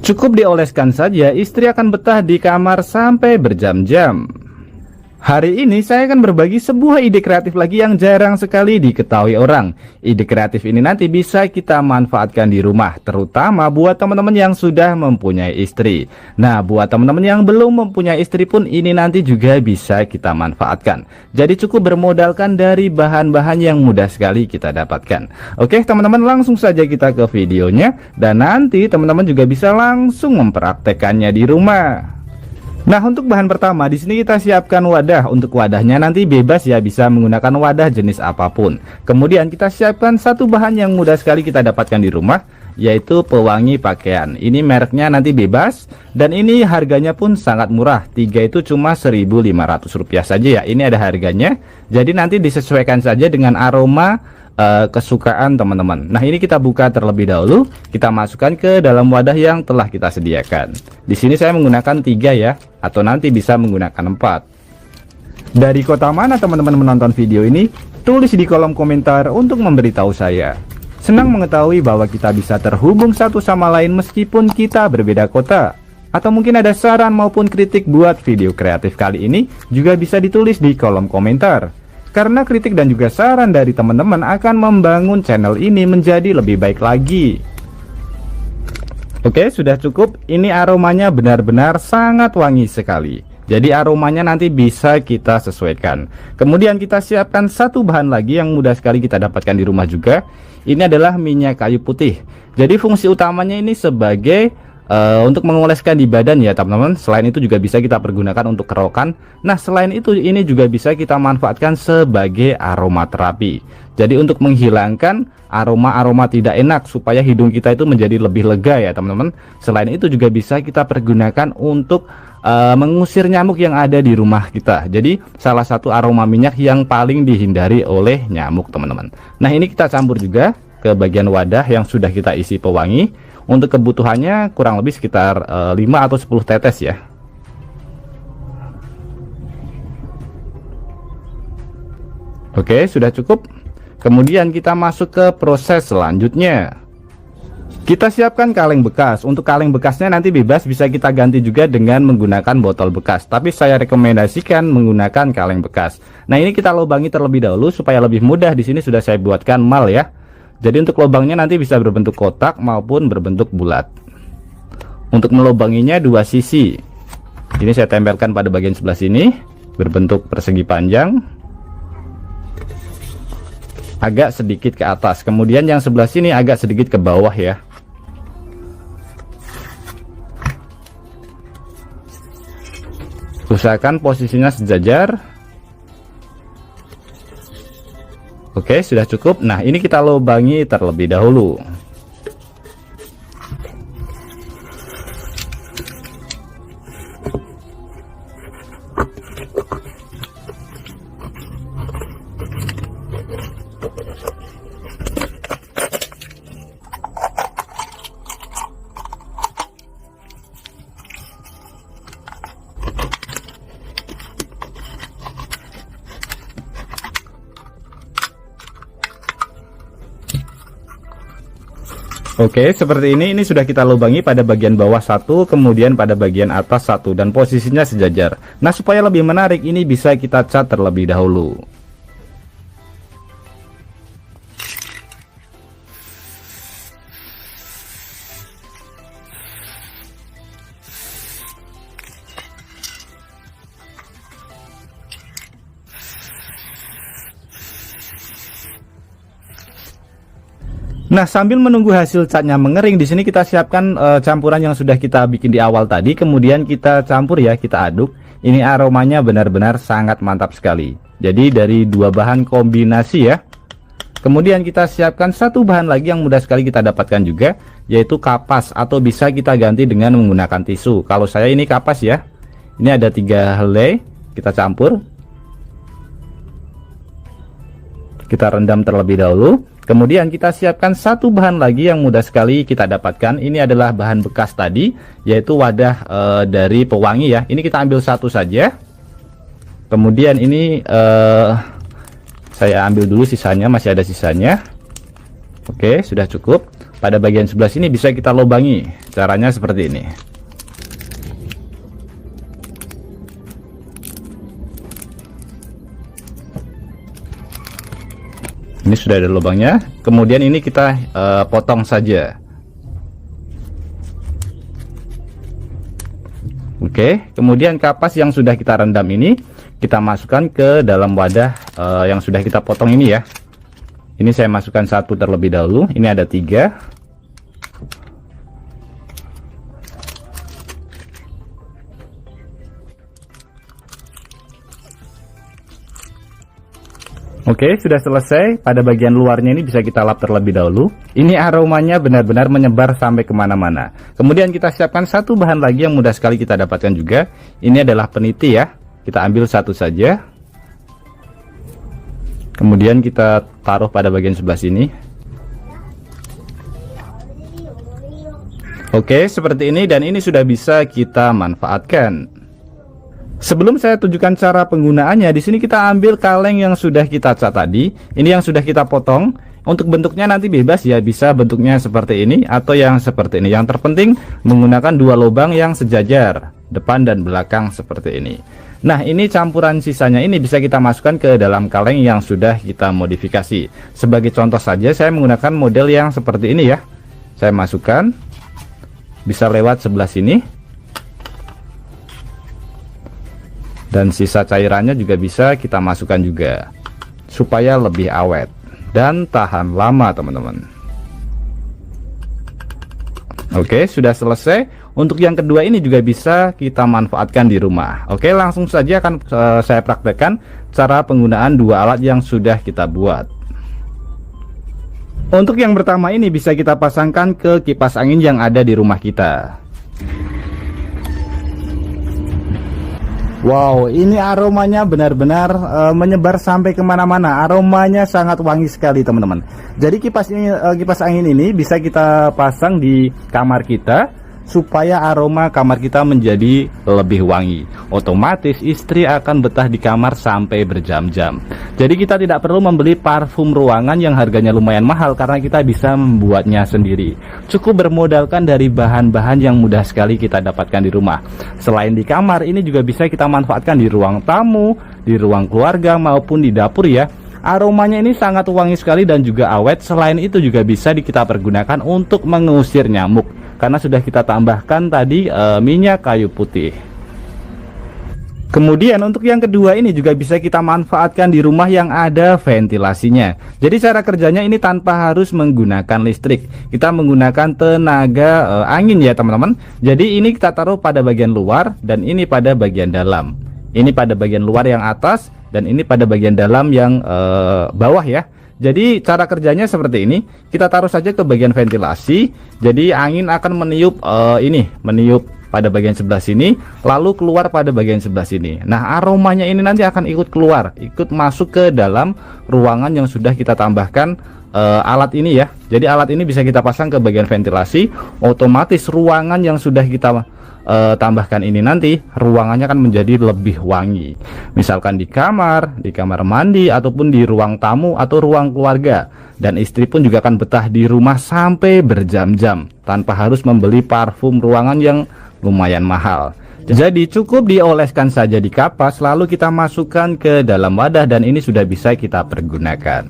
Cukup dioleskan saja, istri akan betah di kamar sampai berjam-jam. Hari ini saya akan berbagi sebuah ide kreatif lagi yang jarang sekali diketahui orang. Ide kreatif ini nanti bisa kita manfaatkan di rumah, terutama buat teman-teman yang sudah mempunyai istri. Nah, buat teman-teman yang belum mempunyai istri pun ini nanti juga bisa kita manfaatkan. Jadi cukup bermodalkan dari bahan-bahan yang mudah sekali kita dapatkan. Oke, teman-teman, langsung saja kita ke videonya, dan nanti teman-teman juga bisa langsung mempraktekannya di rumah. Nah, untuk bahan pertama di sini kita siapkan wadah. Untuk wadahnya nanti bebas ya, bisa menggunakan wadah jenis apapun. Kemudian kita siapkan satu bahan yang mudah sekali kita dapatkan di rumah, yaitu pewangi pakaian. Ini mereknya nanti bebas, dan ini harganya pun sangat murah. 3 itu cuma Rp1.500 saja ya. Ini ada harganya. Jadi nanti disesuaikan saja dengan aroma kesukaan teman-teman. Nah, ini kita buka terlebih dahulu, kita masukkan ke dalam wadah yang telah kita sediakan. Di sini saya menggunakan 3 ya, atau nanti bisa menggunakan 4. Dari kota mana teman-teman menonton video ini? Tulis di kolom komentar untuk memberitahu saya. Senang mengetahui bahwa kita bisa terhubung satu sama lain meskipun kita berbeda kota. Atau mungkin ada saran maupun kritik buat video kreatif kali ini, juga bisa ditulis di kolom komentar. Karena kritik dan juga saran dari teman-teman akan membangun channel ini menjadi lebih baik lagi. Oke, sudah cukup. Ini aromanya benar-benar sangat wangi sekali. Jadi aromanya nanti bisa kita sesuaikan. Kemudian kita siapkan satu bahan lagi yang mudah sekali kita dapatkan di rumah juga. Ini adalah minyak kayu putih. Jadi fungsi utamanya ini sebagai untuk mengoleskan di badan ya teman-teman. Selain itu juga bisa kita pergunakan untuk kerokan. Nah, selain itu ini juga bisa kita manfaatkan sebagai aromaterapi. Jadi untuk menghilangkan aroma-aroma tidak enak, supaya hidung kita itu menjadi lebih lega ya teman-teman. Selain itu juga bisa kita pergunakan untuk mengusir nyamuk yang ada di rumah kita. Jadi salah satu aroma minyak yang paling dihindari oleh nyamuk teman-teman. Nah, ini kita campur juga ke bagian wadah yang sudah kita isi pewangi. Untuk kebutuhannya kurang lebih sekitar 5 atau 10 tetes ya. Oke, sudah cukup. Kemudian kita masuk ke proses selanjutnya. Kita siapkan kaleng bekas. Untuk kaleng bekasnya nanti bebas, bisa kita ganti juga dengan menggunakan botol bekas. Tapi saya rekomendasikan menggunakan kaleng bekas. Nah, ini kita lubangi terlebih dahulu supaya lebih mudah. Di sini sudah saya buatkan mal ya. Jadi untuk lubangnya nanti bisa berbentuk kotak maupun berbentuk bulat. Untuk melubanginya 2 sisi. Ini saya tempelkan pada bagian sebelah sini, berbentuk persegi panjang, agak sedikit ke atas. Kemudian yang sebelah sini agak sedikit ke bawah ya. Usahakan posisinya sejajar. Oke, sudah cukup. Nah, ini kita lubangi terlebih dahulu. Oke, seperti ini sudah kita lubangi pada bagian bawah 1, kemudian pada bagian atas 1, dan posisinya sejajar. Nah, supaya lebih menarik ini bisa kita cat terlebih dahulu. Nah, sambil menunggu hasil catnya mengering, di sini kita siapkan campuran yang sudah kita bikin di awal tadi. Kemudian kita campur ya, kita aduk. Ini aromanya benar-benar sangat mantap sekali. Jadi dari 2 bahan kombinasi ya. Kemudian kita siapkan satu bahan lagi yang mudah sekali kita dapatkan juga, yaitu kapas, atau bisa kita ganti dengan menggunakan tisu. Kalau saya ini kapas ya. Ini ada 3 helai, kita campur. Kita rendam terlebih dahulu. Kemudian kita siapkan satu bahan lagi yang mudah sekali kita dapatkan. Ini adalah bahan bekas tadi, yaitu wadah dari pewangi ya. Ini kita ambil satu saja. Kemudian ini saya ambil dulu sisanya, masih ada sisanya. Oke, sudah cukup. pada bagian sebelah sini bisa kita lubangi. Caranya seperti ini. Ini sudah ada lubangnya. Kemudian ini kita potong saja. Oke, kemudian kapas yang sudah kita rendam ini kita masukkan ke dalam wadah yang sudah kita potong ini ya. Ini saya masukkan satu terlebih dahulu. Ini ada 3. Oke, sudah selesai. Pada bagian luarnya ini bisa kita lap terlebih dahulu. Ini aromanya benar-benar menyebar sampai kemana-mana. Kemudian kita siapkan satu bahan lagi yang mudah sekali kita dapatkan juga. Ini adalah peniti ya. Kita ambil satu saja. Kemudian kita taruh pada bagian sebelah sini. Oke, seperti ini, dan ini sudah bisa kita manfaatkan. Sebelum saya tunjukkan cara penggunaannya, di sini kita ambil kaleng yang sudah kita cat tadi. Ini yang sudah kita potong. Untuk bentuknya nanti bebas ya, bisa bentuknya seperti ini atau yang seperti ini. Yang terpenting menggunakan 2 lubang yang sejajar, depan dan belakang seperti ini. Nah, ini campuran sisanya ini bisa kita masukkan ke dalam kaleng yang sudah kita modifikasi. Sebagai contoh saja, saya menggunakan model yang seperti ini ya. Saya masukkan, bisa lewat sebelah sini. Dan sisa cairannya juga bisa kita masukkan juga, supaya lebih awet dan tahan lama teman-teman. Oke, sudah selesai. Untuk yang kedua ini juga bisa kita manfaatkan di rumah. Oke, langsung saja akan saya praktekkan cara penggunaan 2 alat yang sudah kita buat. Untuk yang pertama ini bisa kita pasangkan ke kipas angin yang ada di rumah kita. Wow, ini aromanya benar-benar menyebar sampai kemana-mana. Aromanya sangat wangi sekali teman-teman. Jadi kipas angin ini bisa kita pasang di kamar kita supaya aroma kamar kita menjadi lebih wangi. Otomatis istri akan betah di kamar sampai berjam-jam. Jadi kita tidak perlu membeli parfum ruangan yang harganya lumayan mahal karena kita bisa membuatnya sendiri. Cukup bermodalkan dari bahan-bahan yang mudah sekali kita dapatkan di rumah. Selain di kamar, ini juga bisa kita manfaatkan di ruang tamu, di ruang keluarga maupun di dapur ya. Aromanya ini sangat wangi sekali dan juga awet. Selain itu juga bisa kita pergunakan untuk mengusir nyamuk, karena sudah kita tambahkan tadi minyak kayu putih. Kemudian untuk yang kedua ini juga bisa kita manfaatkan di rumah yang ada ventilasinya. Jadi cara kerjanya ini tanpa harus menggunakan listrik. Kita menggunakan tenaga angin ya teman-teman. Jadi ini kita taruh pada bagian luar dan ini pada bagian dalam. Ini pada bagian luar yang atas dan ini pada bagian dalam yang bawah ya. Jadi cara kerjanya seperti ini. Kita taruh saja ke bagian ventilasi. Jadi angin akan meniup meniup pada bagian sebelah sini, lalu keluar pada bagian sebelah sini. Nah, aromanya ini nanti akan ikut keluar, ikut masuk ke dalam ruangan yang sudah kita tambahkan alat ini ya. Jadi alat ini bisa kita pasang ke bagian ventilasi. Otomatis ruangan yang sudah kita tambahkan ini nanti ruangannya akan menjadi lebih wangi. Misalkan di kamar mandi, ataupun di ruang tamu atau ruang keluarga. Dan istri pun juga akan betah di rumah sampai berjam-jam tanpa harus membeli parfum ruangan yang lumayan mahal. Jadi cukup dioleskan saja di kapas, lalu kita masukkan ke dalam wadah dan ini sudah bisa kita pergunakan.